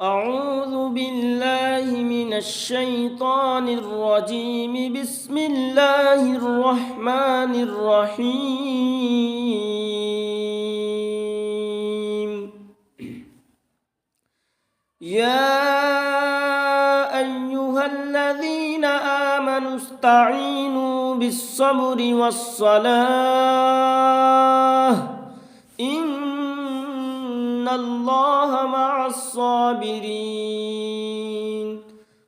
أعوذ بالله من الشيطان الرجيم. بسم الله الرحمن الرحيم. يا أيها الذين آمنوا استعينوا بالصبر والصلاة إن الله مع الصابرين.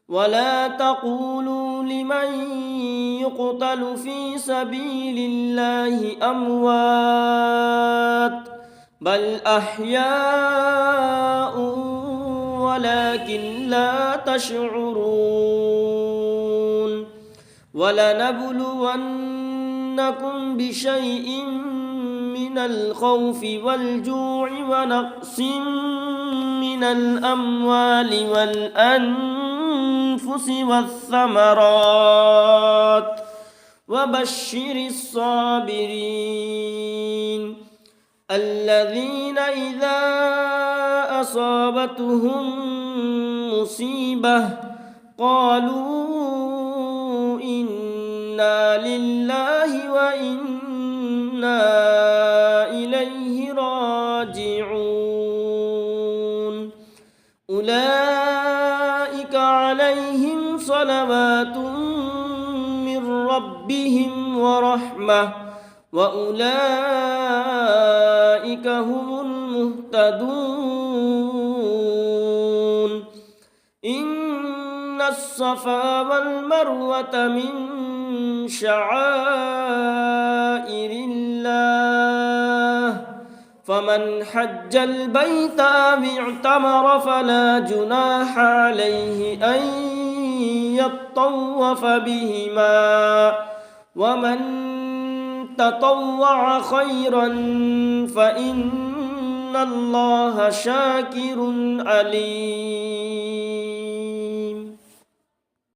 ولا تقولوا لمن يقتل في سبيل الله أموات بل أحياء ولكن لا تشعرون. ولنبلونكم بشيء من الخوف والجوع ونقص من الأموال والأنفس والثمرات وبشر الصابرين الذين إذا أصابتهم مصيبة قالوا إنا لله وإنا إليه راجعون. أولئك عليهم صلوات من ربهم ورحمة وأولئك هم المهتدون. إن الصفا والمروة من شعائر الله فمن حج البيت أو اعتمر فلا جناح عليه أن يطوف بهما ومن تطوع خيرا فإن الله شاكر عليم.